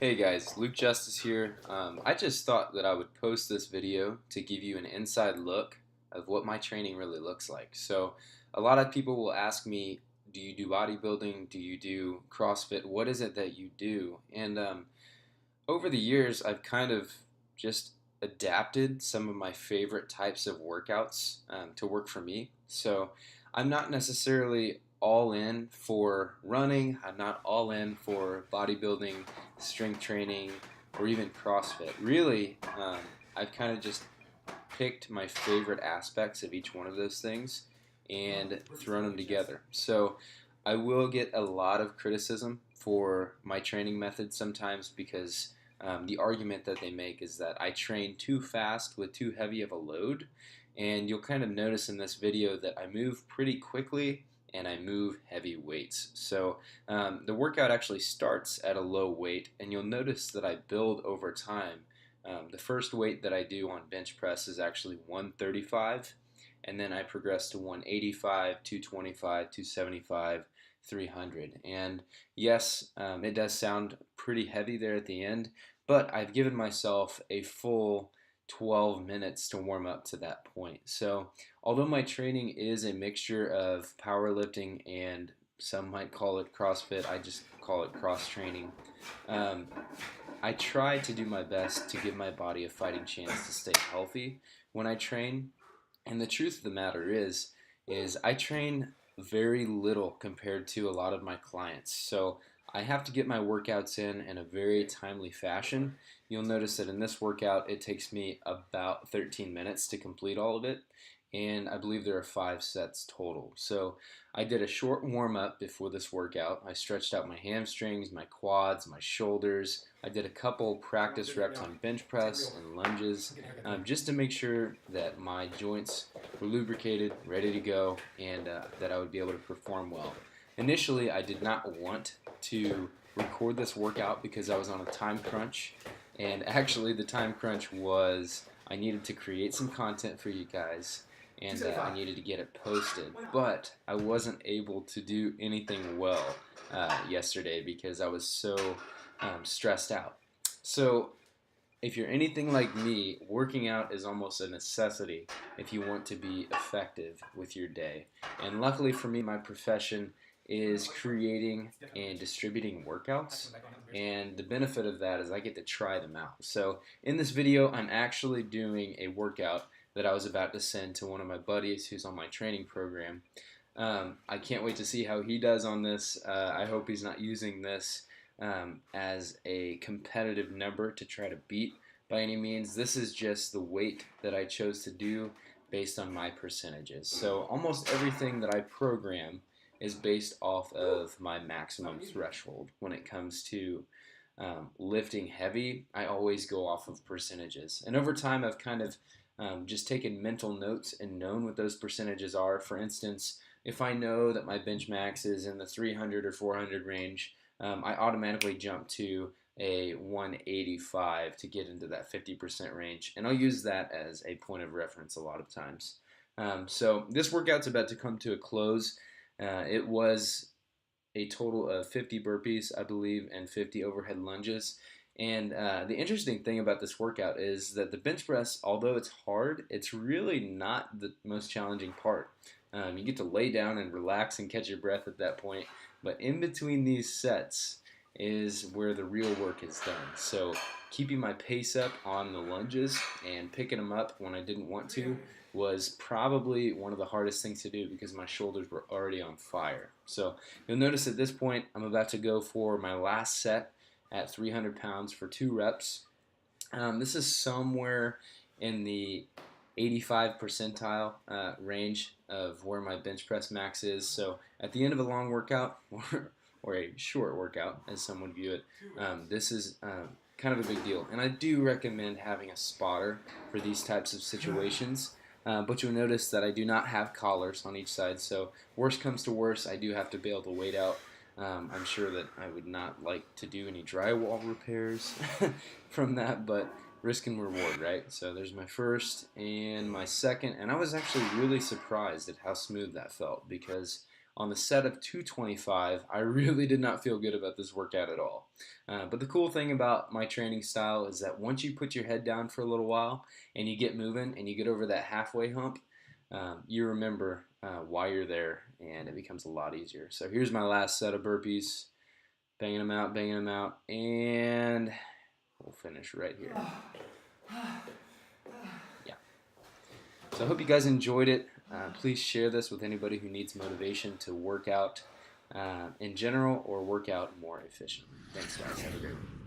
Hey guys, Luke Justus here. I just thought that I would post this video to give you an inside look of what my training really looks like. So, a lot of people will ask me, do you do bodybuilding? Do you do CrossFit? What is it that you do? And over the years, I've kind of just adapted some of my favorite types of workouts to work for me. So I'm not necessarily all in for running, I'm not all in for bodybuilding, strength training, or even CrossFit. Really, I've kind of just picked my favorite aspects of each one of those things and thrown them together. So I will get a lot of criticism for my training method sometimes because the argument that they make is that I train too fast with too heavy of a load. And you'll kind of notice in this video that I move pretty quickly and I move heavy weights. So the workout actually starts at a low weight, and you'll notice that I build over time. The first weight that I do on bench press is actually 135, and then I progress to 185, 225, 275, 300. And yes, it does sound pretty heavy there at the end, but I've given myself a full 12 minutes to warm up to that point. So although my training is a mixture of powerlifting and some might call it CrossFit, I just call it cross training. Um, I try to do my best to give my body a fighting chance to stay healthy when I train. And the truth of the matter is I train very little compared to a lot of my clients. So I have to get my workouts in a very timely fashion. You'll notice that in this workout, it takes me about 13 minutes to complete all of it. And I believe there are 5 sets total. So I did a short warm up before this workout. I stretched out my hamstrings, my quads, my shoulders. I did a couple practice reps on bench press and lunges just to make sure that my joints were lubricated, ready to go, and that I would be able to perform well. Initially, I did not want to record this workout because I was on a time crunch, and actually the time crunch was I needed to create some content for you guys, and I needed to get it posted, but I wasn't able to do anything well yesterday because I was so stressed out. So if you're anything like me, working out is almost a necessity if you want to be effective with your day. And luckily for me, my profession is creating and distributing workouts, and the benefit of that is I get to try them out. So in this video, I'm actually doing a workout that I was about to send to one of my buddies who's on my training program. I can't wait to see how he does on this. I hope he's not using this as a competitive number to try to beat by any means. This is just the weight that I chose to do based on my percentages. So almost everything that I program is based off of my maximum threshold. When it comes to lifting heavy, I always go off of percentages. And over time, I've kind of just taken mental notes and known what those percentages are. For instance, if I know that my bench max is in the 300 or 400 range, I automatically jump to a 185 to get into that 50% range, and I'll use that as a point of reference a lot of times. So this workout's about to come to a close. It was a total of 50 burpees, I believe, and 50 overhead lunges. And the interesting thing about this workout is that the bench press, although it's hard, it's really not the most challenging part. You get to lay down and relax and catch your breath at that point, but in between these sets is where the real work is done. So keeping my pace up on the lunges and picking them up when I didn't want to was probably one of the hardest things to do because my shoulders were already on fire. So you'll notice at this point I'm about to go for my last set at 300 pounds for 2 reps. This is somewhere in the 85 percentile range of where my bench press max is. So at the end of a long workout, or a short workout, as some would view it, this is kind of a big deal. And I do recommend having a spotter for these types of situations. But you'll notice that I do not have collars on each side, so worst comes to worst, I do have to bail the weight out. I'm sure that I would not like to do any drywall repairs from that, but risk and reward, right? So there's my first and my second, and I was actually really surprised at how smooth that felt because on the set of 225, I really did not feel good about this workout at all. But the cool thing about my training style is that once you put your head down for a little while and you get moving and you get over that halfway hump, you remember why you're there, and it becomes a lot easier. So here's my last set of burpees. Banging them out, and we'll finish right here. Yeah. So I hope you guys enjoyed it. Please share this with anybody who needs motivation to work out in general or work out more efficiently. Thanks, guys. Have a great one.